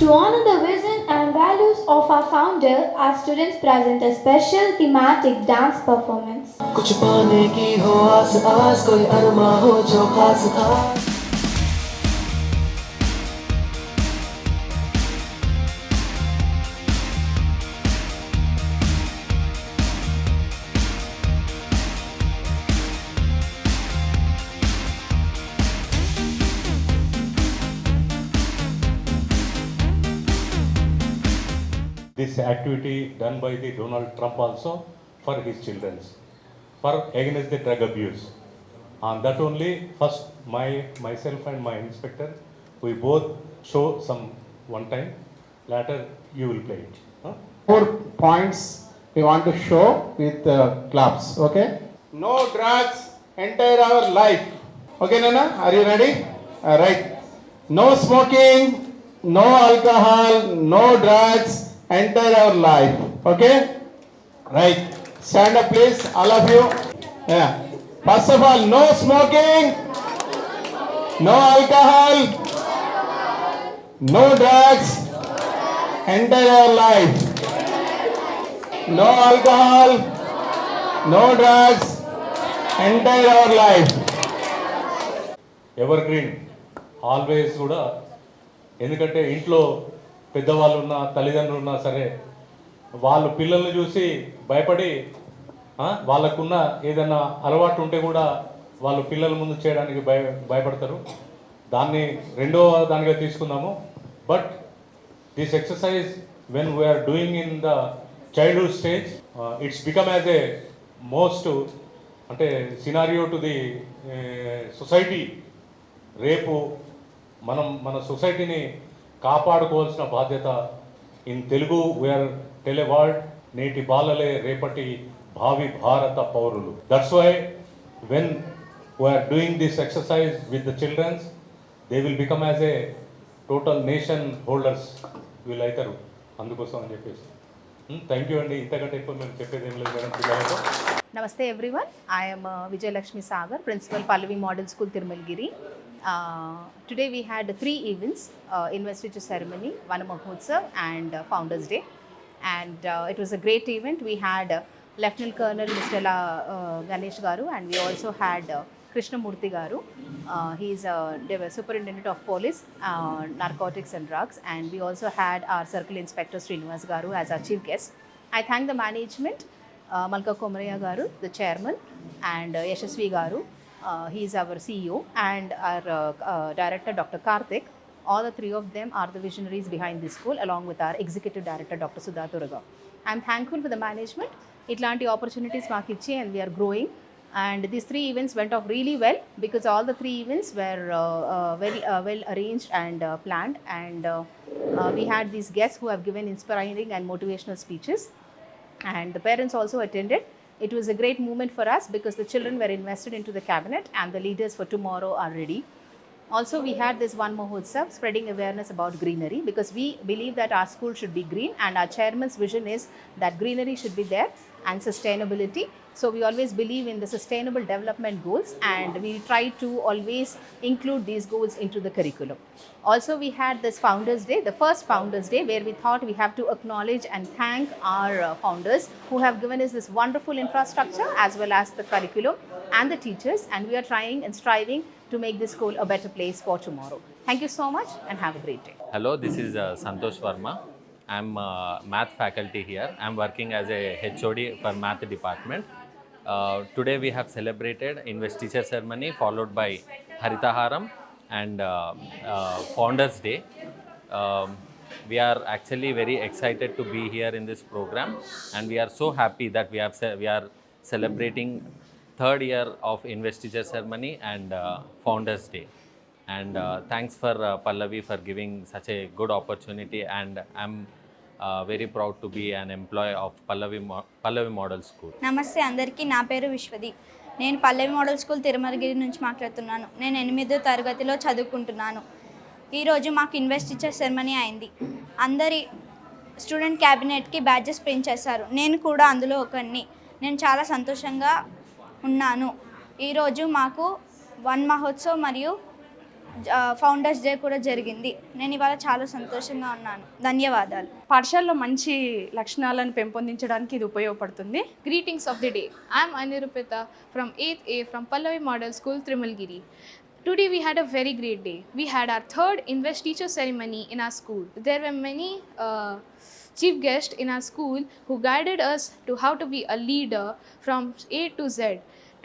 To honor the vision and values of our founder, our students present a special thematic dance performance. कुछ पाने की हो आस आस, कोई अरमा हो जो खास खास. This activity done by the Donald Trump also for his children, for against the drug abuse. And that only first myself and my inspector, we both show some one time, later you will play it. Huh? 4 points we want to show with claps, okay? No drugs enter our life. Okay, Nana, are you ready? Right. No smoking, no alcohol, no drugs enter our life. Okay? Right. Stand up, please, all of you. Yeah. First of all, no smoking, no alcohol, no drugs enter our life. No alcohol, no drugs enter our life. Ever green always కూడా, ఎందుకంటే ఇంట్లో పెద్దవాళ్ళు ఉన్నా తల్లిదండ్రులు ఉన్నా సరే వాళ్ళు పిల్లల్ని చూసి భయపడి వాళ్ళకున్న ఏదైనా అలవాటు ఉంటే కూడా వాళ్ళు పిల్లల ముందు చేయడానికి భయపడతారు. దాన్ని రెండో దానిగా తీసుకుందాము. But this exercise when we're doing in the childhood stage, it's become as a most అంటే సినారియో టు ది సొసైటీ. రేపు మన సొసైటీని కాపాడుకోవాల్సిన బాధ్యత ఇన్ తెలుగు వీఆర్ టెలివర్డ్, నేటి బాలలే రేపటి భావి భారత పౌరులు. That's why when we're doing this exercise with the childrens, they will become as a total nation holders వీళ్ళు అవుతారు. అందుకోసం అని చెప్పేసి థ్యాంక్ యూ అండి. ఇంతకంటే ఎక్కువ మేము చెప్పేది ఏం లేదు మేడం పిల్లలతో. Namaste everyone. I am Vijay Lakshmi Sagar, Principal Pallavi Model School, Tirumalgiri. Today we had 3 events, investiture ceremony, Vana Mahotsav and Founders Day. And it was a great event. We had Lieutenant Colonel Mr. Ganesh Garu, and we also had Krishnamurthy Garu. He is a Superintendent of Police, Narcotics and Drugs. And we also had our Circle Inspector Srinivas Garu as our chief guest. I thank the management, Malka Komaraya Garu, the chairman, and Yashasvi Garu, he is our CEO, and our director Dr. Karthik. All the 3 of them are the visionaries behind this school, along with our executive director Dr. Sudha Thuraga. I am thankful for the management. Itlanti opportunities maaku ichi, and we are growing. And these 3 events went off really well because all the 3 events were very well arranged and planned. And we had these guests who have given inspiring and motivational speeches. And the parents also attended. It was a great moment for us because the children were invested into the cabinet, and the leaders for tomorrow are ready. Also, we had this One Mahotsav, spreading awareness about greenery, because we believe that our school should be green, and our chairman's vision is that greenery should be there and sustainability. So we always believe in the sustainable development goals, and we try to always include these goals into the curriculum. Also, we had this Founders Day, the first Founders Day, where we thought we have to acknowledge and thank our founders who have given us this wonderful infrastructure as well as the curriculum and the teachers, and we are trying and striving to make this school a better place for tomorrow. Thank you so much and have a great day. Hello, this is Santosh Verma. I'm math faculty here. I'm working as a HOD for math department. Today we have celebrated investiture ceremony followed by Haritaharam and Founders Day. We are actually very excited to be here in this program, and we are so happy that we are celebrating 3rd year of investiture ceremony and Founders Day. And thanks for Pallavi for giving such a good opportunity, and I'm very proud to be an employee of Pallavi Model School. నమస్తే అందరికీ, నా పేరు విశ్వది. నేను పల్లవి model school Tirumalagiri నుంచి మాట్లాడుతున్నాను. నేను 8వ తరగతిలో చదువుకుంటున్నాను. ఈరోజు మాకు ఇన్వెస్టిచర్ సెరమనీ అయింది. అందరి స్టూడెంట్ క్యాబినెట్కి బ్యాడ్జెస్ ప్రింట్ చేశారు. నేను కూడా అందులో ఒకరిని. నేను చాలా సంతోషంగా ఉన్నాను. ఈరోజు మాకు వన్ మహోత్సవ్ మరియు ఫౌండర్స్ డే కూడా జరిగింది. నేను ఇవాళ చాలా సంతోషంగా ఉన్నాను. ధన్యవాదాలు. పాఠశాలలో మంచి లక్షణాలను పెంపొందించడానికి ఇది ఉపయోగపడుతుంది. Greetings of the day. I am Anirupita from 8th A from Pallavi Model School, Trimalgiri. Today we had a very great day. We had our third Invest Teacher ceremony in our school. There were many chief guests in our school who guided us to how to be a leader from A to Z.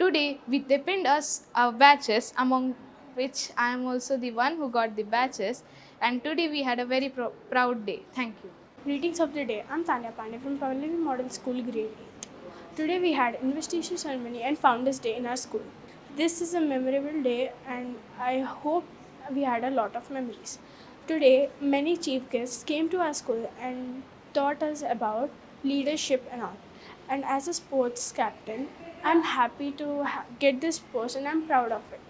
Today they pinned us our batches, among which I am also the one who got the batches. And today we had a very proud day. Thank you. Greetings of the day. I'm Tanya Pandey from Pallavi Model School, Grade 8. Today we had Investigation Ceremony and Founders Day in our school. This is a memorable day and I hope we had a lot of memories. Today, many chief guests came to our school and taught us about leadership and all. And as a sports captain, I'm happy to get this post and I'm proud of it.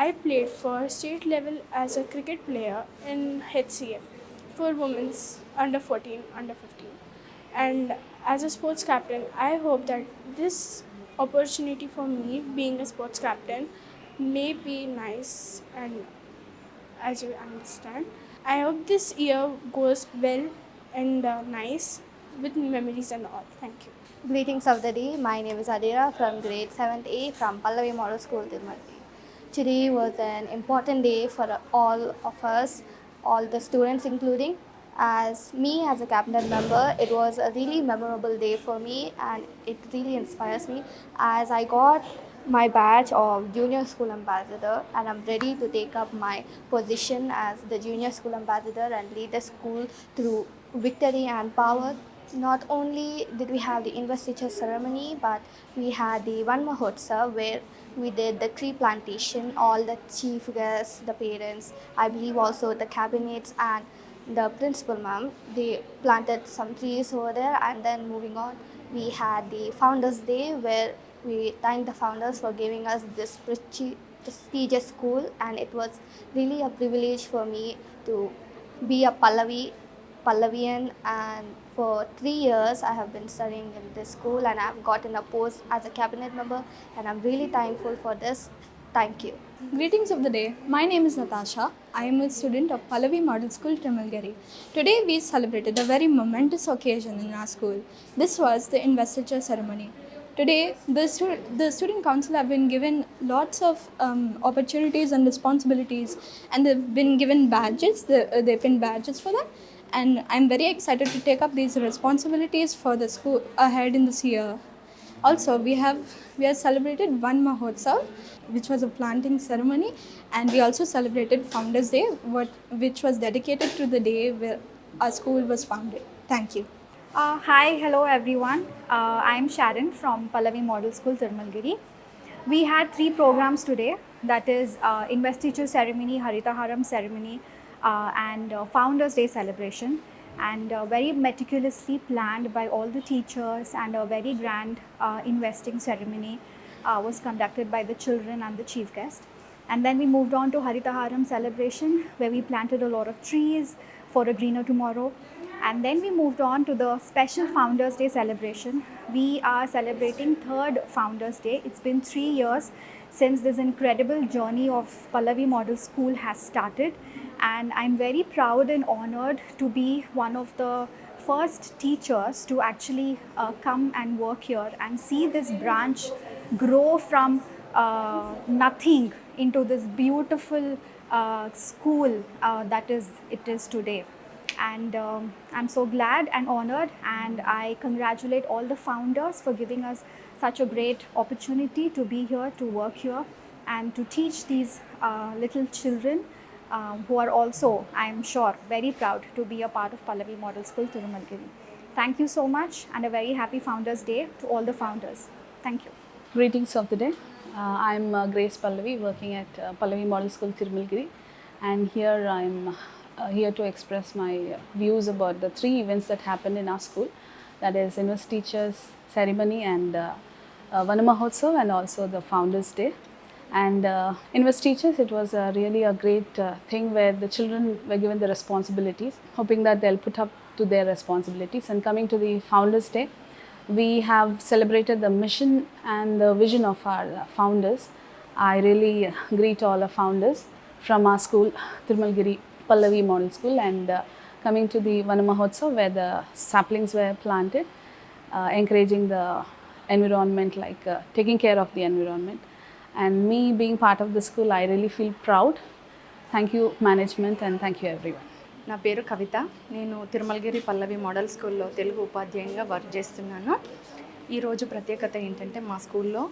I played for state level as a cricket player in HCF for women's under 14, under 15. And as a sports captain, I hope that this opportunity for me being a sports captain may be nice and as you understand. I hope this year goes well and nice with memories and all. Thank you. Greetings of the day. My name is Adira from grade 7th A from Pallavi Model School, Tirumala. Today was an important day for all of us, all the students including. As me as a cabinet member, it was a really memorable day for me and it really inspires me as I got my badge of Junior School Ambassador and I'm ready to take up my position as the Junior School Ambassador and lead the school through victory and power. Not only did we have the investiture ceremony, but we had the Van Mahotsav where we did the tree plantation, all the chief guests, the parents, I believe also the cabinets and the principal ma'am, they planted some trees over there. And then moving on, we had the Founders Day where we thanked the founders for giving us this prestigious school and it was really a privilege for me to be a Pallavian and for 3 years I have been studying in this school and I have gotten a post as a cabinet member and I'm really thankful for this. Thank you. Greetings of the day. My name is Natasha. I am a student of Pallavi Model School, Trimalgiri. Today we celebrated a very momentous occasion in our school. This was the investiture ceremony. Today the student council have been given lots of opportunities and responsibilities and they've been given badges. They pinned badges for them. And I'm very excited to take up these responsibilities for the school ahead in this year. Also, we have celebrated Van Mahotsav, which was a planting ceremony, and we also celebrated Founders Day, which was dedicated to the day where our school was founded. Thank you. Hi, hello everyone. I'm Sharon from Pallavi Model School, Tirmalgiri. We had 3 programs today, that is Investiture Ceremony, Haritaharam Ceremony, and Founders Day celebration, and very meticulously planned by all the teachers, and a very grand investing ceremony was conducted by the children and the chief guest. And then we moved on to Haritaharam celebration where we planted a lot of trees for a greener tomorrow. And then we moved on to the special Founders Day celebration. We are celebrating 3rd Founders Day. It's been 3 years since this incredible journey of Pallavi Model School has started. And I'm very proud and honored to be one of the first teachers to actually come and work here and see this branch grow from nothing into this beautiful school that it is today. And I'm so glad and honored, and I congratulate all the founders for giving us such a great opportunity to be here, to work here, and to teach these little children who are also, I'm sure, very proud to be a part of Pallavi Model School, Tirumala. Thank you so much, and a very happy Founders Day to all the founders. Thank you. Greetings of the day. I'm Grace Pallavi, working at Pallavi Model School, Tirumala, and here I'm here to express my views about the 3 events that happened in our school, that is Investitures Ceremony and Van Mahotsav and also the Founders Day. And Investitures, it was really a great thing where the children were given the responsibilities, hoping that they'll put up to their responsibilities. And coming to the Founders Day, we have celebrated the mission and the vision of our founders. I really greet all the founders from our school, Tirmalgiri Pallavi Model School, and coming to the Vana Mahotsav where the saplings were planted, encouraging the environment, like taking care of the environment. And me being part of the school, I really feel proud. Thank you management and thank you everyone. నా పేరు కవిత. నేను తిరుమలగిరి పల్లవి model స్కూల్లో Telugu ఉపాధ్యాయునిగా work చేస్తున్నాను. ఈరోజు ప్రత్యేకత ఏంటంటే మా స్కూల్లో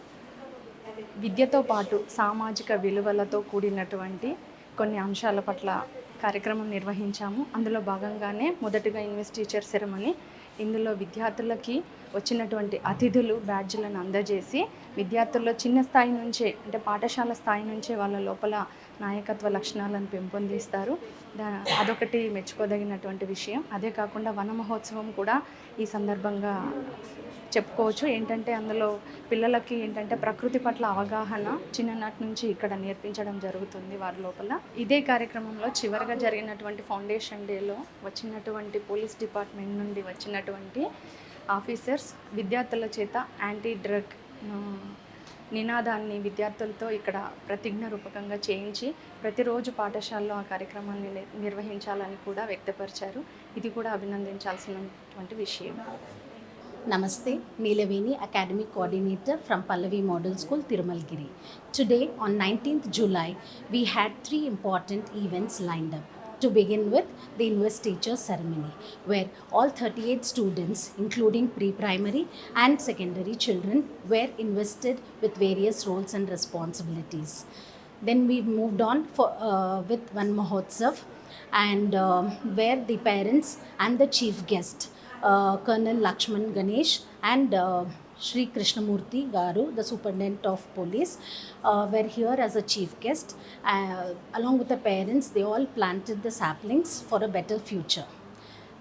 విద్యతో పాటు సామాజిక విలువలతో కూడినటువంటి కొన్ని అంశాల పట్ల కార్యక్రమం నిర్వహించాము. అందులో భాగంగానే మొదటిగా ఇన్వెస్టిచర్ సెరమనీ. ఇందులో విద్యార్థులకి వచ్చినటువంటి అతిథులు బ్యాడ్జ్లను అందజేసి విద్యార్థుల్లో చిన్న స్థాయి నుంచే, అంటే పాఠశాల స్థాయి నుంచే వాళ్ళ లోపల నాయకత్వ లక్షణాలను పెంపొందిస్తారు. అదొకటి మెచ్చుకోదగినటువంటి విషయం. అదే కాకుండా వన మహోత్సవం కూడా ఈ సందర్భంగా చెప్పుకోవచ్చు. ఏంటంటే అందులో పిల్లలకి ఏంటంటే ప్రకృతి పట్ల అవగాహన చిన్ననాటి నుంచి ఇక్కడ నేర్పించడం జరుగుతుంది వారి లోపల. ఇదే కార్యక్రమంలో చివరిగా జరిగినటువంటి ఫౌండేషన్ డేలో వచ్చినటువంటి పోలీస్ డిపార్ట్మెంట్ నుండి వచ్చినటువంటి ఆఫీసర్స్ విద్యార్థుల చేత యాంటీ డ్రగ్ నినాదాన్ని విద్యార్థులతో ఇక్కడ ప్రతిజ్ఞ రూపకంగా చేయించి ప్రతిరోజు పాఠశాలలో ఆ కార్యక్రమాన్ని నిర్వహించాలని కూడా వ్యక్తపరిచారు. ఇది కూడా అభినందించాల్సినటువంటి విషయం. Namaste, Neelaveni, Academic Coordinator from Pallavi Model School, Tirmalgiri. Today, on 19th July, we had 3 important events lined up. To begin with, the investiture ceremony, where all 38 students, including pre-primary and secondary children, were invested with various roles and responsibilities. Then we moved on with Van Mahotsav, and where the parents and the chief guest, Colonel Lakshman Ganesh and Shri Krishnamurti Garu, the Superintendent of Police, were here as a chief guest. Along with the parents, they all planted the saplings for a better future.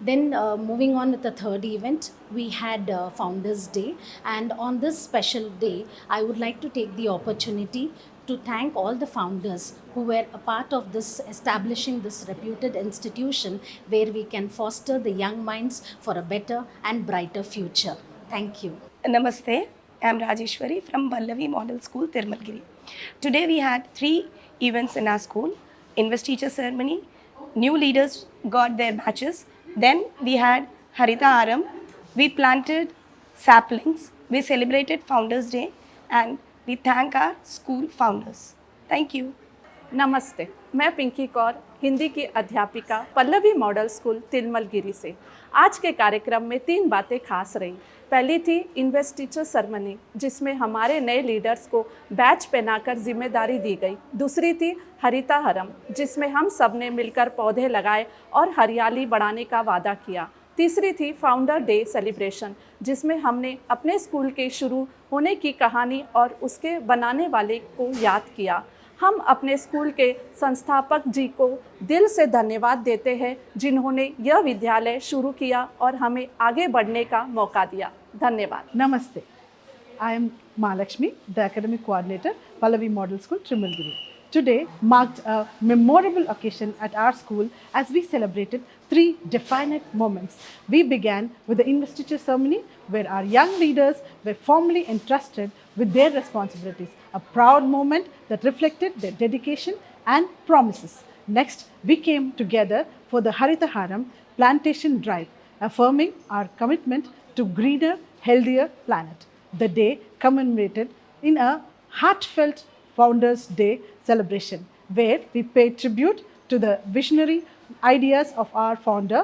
Then moving on with the third event, we had Founders Day, and on this special day, I would like to take the opportunity to thank all the founders who were a part of this, establishing this reputed institution where we can foster the young minds for a better and brighter future. Thank you. Namaste, I am Rajeshwari from Pallavi Model School, Tirmalgiri. Today we had 3 events in our school: investiture ceremony, new leaders got their batches, then we had Haritha Haram, we planted saplings, we celebrated Founders Day, and we thank our school founders. Thank you. नमस्ते, मैं पिंकी कौर, हिंदी की अध्यापिका, Pallavi model school Tirumalagiri से। आज के कार्यक्रम में 3 बातें खास रही। पहली थी इन्वेस्टिचर सेरेमनी, जिसमें हमारे नए लीडर्स को बैच पहनाकर जिम्मेदारी दी गई। दूसरी थी हरिता हरम, जिसमें हम सब ने मिलकर पौधे लगाए और हरियाली बढ़ाने का वादा किया। तीसरी थी फाउंडर डे सेलिब्रेशन, जिसमें हमने अपने स्कूल के शुरू होने की कहानी और उसके बनाने वाले को याद किया। हम अपने स्कूल के संस्थापक जी को दिल से धन्यवाद देते हैं, जिन्होंने यह विद्यालय शुरू किया और हमें आगे बढ़ने का मौका दिया। धन्यवाद। Namaste. I am Mahalakshmi, the Academic Coordinator, Pallavi Model School, Tirmalgiri. Today marked a memorable occasion at our school as we celebrated 3 definite moments. We began with the investiture ceremony, where our young leaders were formally entrusted with their responsibilities, a proud moment that reflected their dedication and promises. Next, we came together for the Haritha Haram plantation drive, affirming our commitment to greener, healthier planet. The day commemorated in a heartfelt Founders Day celebration, where we paid tribute to the visionary ideas of our founder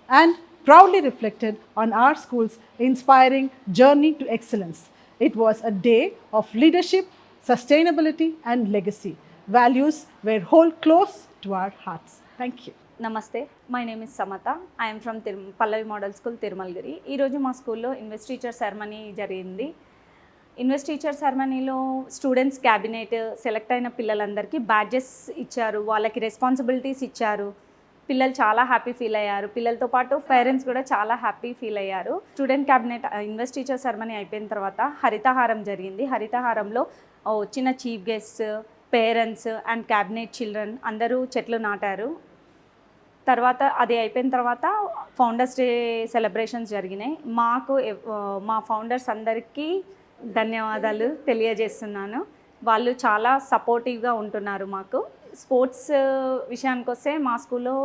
and proudly reflected on our school's inspiring journey to excellence. It was a day of leadership, sustainability, and legacy. Values were held close to our hearts. Thank you. నమస్తే, my name is Samata. I'm from Pallavi model school Tirumalagiri. ఈరోజు మా స్కూల్లో investiture ceremony జరిగింది. Investiture సెరమనీలో students cabinet select అయిన పిల్లలందరికీ badges ఇచ్చారు, వాళ్ళకి రెస్పాన్సిబిలిటీస్ ఇచ్చారు. పిల్లలు చాలా హ్యాపీ ఫీల్ అయ్యారు. పిల్లలతో పాటు పేరెంట్స్ కూడా చాలా హ్యాపీ ఫీల్ అయ్యారు. స్టూడెంట్ క్యాబినెట్ ఇన్వెస్టిచర్ సెరమనీ అయిపోయిన తర్వాత హరితహారం జరిగింది. హరితహారంలో వచ్చిన chief guest, parents and cabinet children అందరూ చెట్లు నాటారు. తర్వాత అది అయిపోయిన తర్వాత ఫౌండర్స్ డే సెలబ్రేషన్స్ జరిగినాయి. మా ఫౌండర్స్ అందరికీ ధన్యవాదాలు తెలియజేస్తున్నాను. వాళ్ళు చాలా సపోర్టివ్గా ఉంటున్నారు మాకు. స్పోర్ట్స్ విషయానికి వస్తే మా స్కూల్లో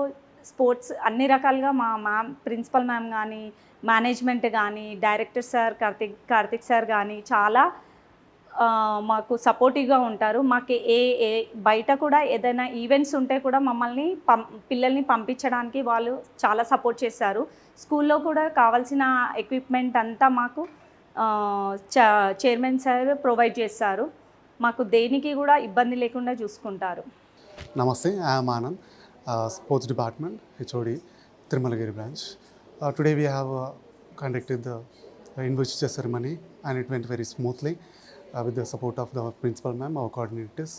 స్పోర్ట్స్ అన్ని రకాలుగా మా మ్యామ్ ప్రిన్సిపల్ మ్యామ్ కానీ మేనేజ్మెంట్ కానీ డైరెక్టర్ సార్ కార్తిక్ సార్ కానీ చాలా మాకు సపోర్టివ్గా ఉంటారు. మాకు ఏ బయట కూడా ఏదైనా ఈవెంట్స్ ఉంటే కూడా మమ్మల్ని పిల్లల్ని పంపించడానికి వాళ్ళు చాలా సపోర్ట్ చేశారు. స్కూల్లో కూడా కావాల్సిన ఎక్విప్మెంట్ అంతా మాకు చైర్మన్ సార్ ప్రొవైడ్ చేస్తారు. మాకు దేనికి కూడా ఇబ్బంది లేకుండా చూసుకుంటారు. నమస్తే, I'm Anand, sports department, HOD, Tirmalagiri branch. Today we have conducted the investiture ceremony and it went very smoothly with the support of the principal ma'am, our coordinators,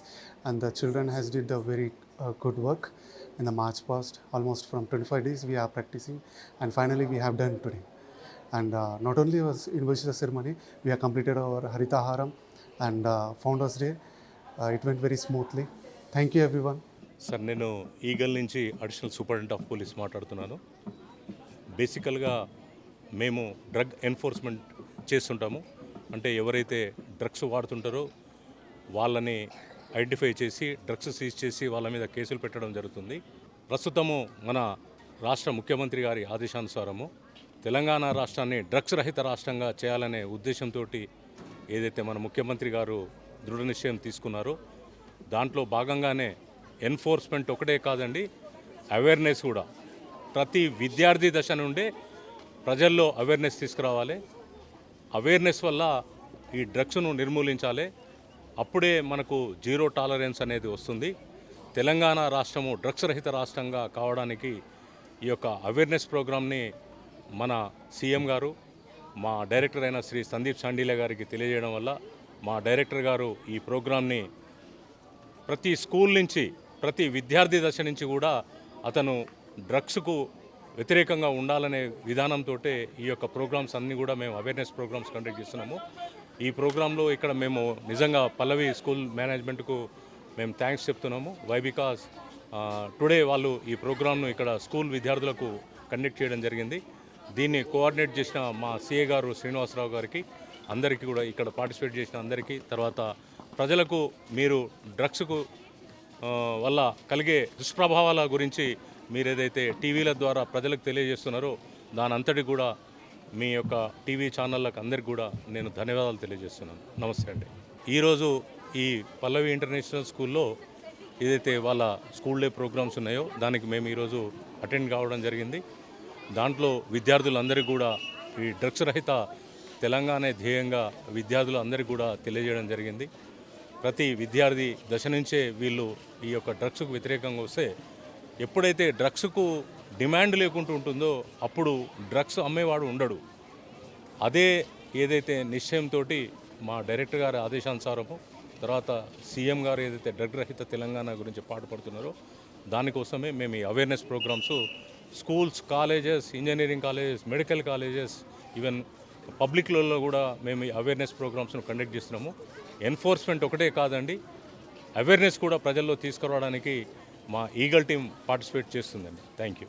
and the children has did a very good work in the March past. Almost from 25 days we are practicing and finally we have done today. And not only was investiture ceremony, we have completed our Harita Haram and Founders Day. It went very smoothly. Thank you everyone. Sir, నేను eagle నుంచి additional superintendent of police మాట్లాడుతున్నాను. బేసికల్గా మేము drug enforcement చేస్తుంటాము. అంటే ఎవరైతే drugs వాడుతుంటారో వాళ్ళని identify చేసి డ్రగ్స్ సీజ్ చేసి వాళ్ళ మీద కేసులు పెట్టడం జరుగుతుంది. ప్రస్తుతము మన రాష్ట్ర ముఖ్యమంత్రి గారి ఆదేశానుసారము తెలంగాణ రాష్ట్రాన్ని డ్రగ్స్ రహిత రాష్ట్రంగా చేయాలనే ఉద్దేశంతో ఏదైతే మన ముఖ్యమంత్రి గారు దృఢ నిశ్చయం తీసుకున్నారో దాంట్లో భాగంగానే ఎన్ఫోర్స్మెంట్ ఒకటే కాదండి, అవేర్నెస్ కూడా. ప్రతి విద్యార్థి దశ నుండే ప్రజల్లో అవేర్నెస్ తీసుకురావాలి. అవేర్నెస్ వల్ల ఈ డ్రగ్స్ను నిర్మూలించాలి. అప్పుడే మనకు జీరో టాలరెన్స్ అనేది వస్తుంది. తెలంగాణ రాష్ట్రము డ్రగ్స్ రహిత రాష్ట్రంగా కావడానికి ఈ యొక్క అవేర్నెస్ ప్రోగ్రామ్ని మన సీఎం గారు మా డైరెక్టర్ అయిన శ్రీ సందీప్ చాండీల గారికి తెలియజేయడం వల్ల మా డైరెక్టర్ గారు ఈ ప్రోగ్రామ్ని ప్రతి స్కూల్ నుంచి ప్రతి విద్యార్థి దశ నుంచి కూడా అతను డ్రగ్స్కు వ్యతిరేకంగా ఉండాలనే విధానంతో ఈ యొక్క ప్రోగ్రామ్స్ అన్నీ కూడా మేము అవేర్నెస్ ప్రోగ్రామ్స్ కండక్ట్ చేస్తున్నాము. ఈ ప్రోగ్రాంలో ఇక్కడ మేము నిజంగా పల్లవి స్కూల్ మేనేజ్మెంట్కు మేము థ్యాంక్స్ చెప్తున్నాము. వై బికాస్ టుడే వాళ్ళు ఈ ప్రోగ్రామ్ను ఇక్కడ స్కూల్ విద్యార్థులకు కండక్ట్ చేయడం జరిగింది. దీన్ని కోఆర్డినేట్ చేసిన మా సిఏ గారు శ్రీనివాసరావు గారికి, అందరికీ కూడా ఇక్కడ పార్టిసిపేట్ చేసిన అందరికీ, తర్వాత ప్రజలకు మీరు డ్రగ్స్కు వల్ల కలిగే దుష్ప్రభావాల గురించి మీరు ఏదైతే టీవీల ద్వారా ప్రజలకు తెలియజేస్తున్నారో దాని అంతటి కూడా మీ యొక్క టీవీ ఛానళ్ళకు అందరికీ కూడా నేను ధన్యవాదాలు తెలియజేస్తున్నాను. నమస్తే అండి. ఈరోజు ఈ పల్లవి ఇంటర్నేషనల్ స్కూల్లో ఏదైతే వాళ్ళ స్కూల్ డే ప్రోగ్రామ్స్ ఉన్నాయో దానికి మేము ఈరోజు అటెండ్ కావడం జరిగింది. దాంట్లో విద్యార్థులందరికీ కూడా ఈ డ్రగ్స్ రహిత తెలంగాణ ధ్యేయంగా విద్యార్థులు అందరికీ కూడా తెలియజేయడం జరిగింది. ప్రతి విద్యార్థి దశ నుంచే వీళ్ళు ఈ యొక్క డ్రగ్స్కు వ్యతిరేకంగా వస్తే ఎప్పుడైతే డ్రగ్స్కు డిమాండ్ లేకుండా ఉంటుందో అప్పుడు డ్రగ్స్ అమ్మేవాడు ఉండడు. అదే ఏదైతే నిశ్చయంతో మా డైరెక్టర్ గారి ఆదేశానుసారము తర్వాత సీఎం గారు ఏదైతే డ్రగ్ రహిత తెలంగాణ గురించి పాటుపడుతున్నారో దానికోసమే మేము ఈ awareness programmes schools, colleges, engineering colleges, medical colleges, even పబ్లిక్లలో కూడా మేము ఈ అవేర్నెస్ ప్రోగ్రామ్స్ను కండక్ట్ చేస్తున్నాము. ఎన్ఫోర్స్మెంట్ ఒకటే కాదండి, అవేర్నెస్ కూడా ప్రజల్లో తీసుకురావడానికి మా ఈగల్ టీం పార్టిసిపేట్ చేస్తుందండి. Thank you.